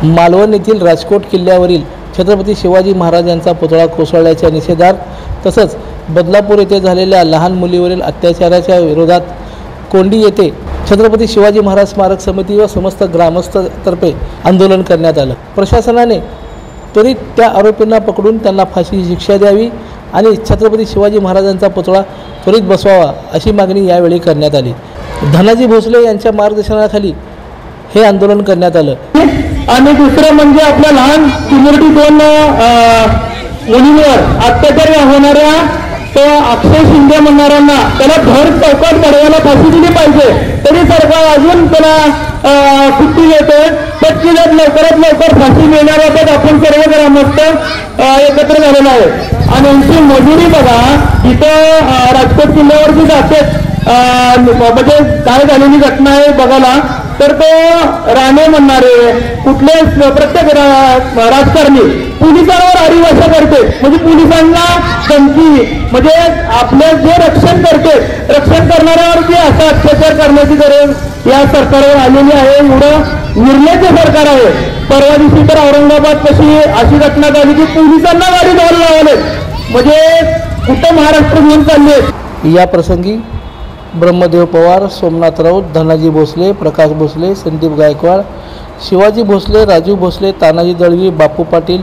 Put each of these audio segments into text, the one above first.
मालवण येथील राजकोट किल्ल्यावरील छत्रपती शिवाजी महाराजांचा पुतळा कोसळल्याच्या निषेधार्थ तसंच बदलापूर येथे झालेल्या लहान मुलीवरील अत्याचाराच्या विरोधात कोंडी येथे छत्रपती शिवाजी महाराज स्मारक समिती व समस्त ग्रामस्थांतर्फे आंदोलन करण्यात आलं। प्रशासनाने त्वरित त्या आरोपींना पकडून त्यांना फाशीची शिक्षा द्यावी आणि छत्रपती शिवाजी महाराजांचा पुतळा त्वरित बसवावा अशी मागणी यावेळी करण्यात आली। धनाजी भोसले यांच्या मार्गदर्शनाखाली हे आंदोलन करण्यात आलं। आणि दुसरं म्हणजे आपल्या लहान चिमुरटी 2 मुलींवर अत्याचार होणाऱ्या तो अक्षय शिंदे म्हणणाऱ्यांना त्याला भर चौकात पडवायला फाशी दिली पाहिजे। तरी सरकार अजून त्याला सुट्टी देते। पटकीला लवकरात लवकर फाशी मिळण्याबाबत आपण सर्व ग्रामस्थ एकत्र झालेलो आहे। आणि यांची मजुरी बघा, इथं राजकोट किल्ल्यावर जी जाते म्हणजे काय झालेली घटना आहे बघायला, तर तो राणे म्हणणारे कुठले प्रत्येक राजकारणी पोलिसांवर आदिवासा करते, म्हणजे पोलिसांना धमकी, म्हणजे आपले जे रक्षण करते रक्षण करणाऱ्यावरती असा अत्याचार करण्याची गरज या सरकारवर आलेली आहे। एवढं निर्लज्ज सरकार आहे। परवा दिवशी तर औरंगाबाद कशी अशी घटना झाली की पोलिसांना गाडी धरून लावले, म्हणजे कुठं महाराष्ट्र घेऊन चालले। या प्रसंगी ब्रह्मदेव पवार, सोमनाथ राऊत, धनाजी भोसले, प्रकाश भोसले, संदीप गायकवाड, शिवाजी भोसले, राजू भोसले, तानाजी दळवी, बापू पाटील,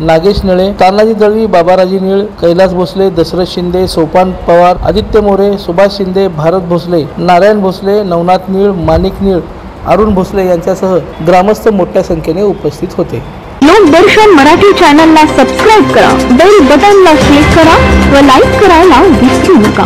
नागेश नळे, तानाजी दळवी, बाबाराजी नीळ, कैलास भोसले, दशरथ शिंदे, सोपान पवार, आदित्य मोरे, सुभाष शिंदे, भारत भोसले, नारायण भोसले, नवनाथ नीळ, माणिक नीळ, अरुण भोसले यांच्यासह ग्रामस्थ मोठ्या संख्येने उपस्थित होते। लोकदर्शन मराठी चॅनलला सबस्क्राइब करा, बेल बटनला क्लिक करा व लाईक करायला विसरू नका।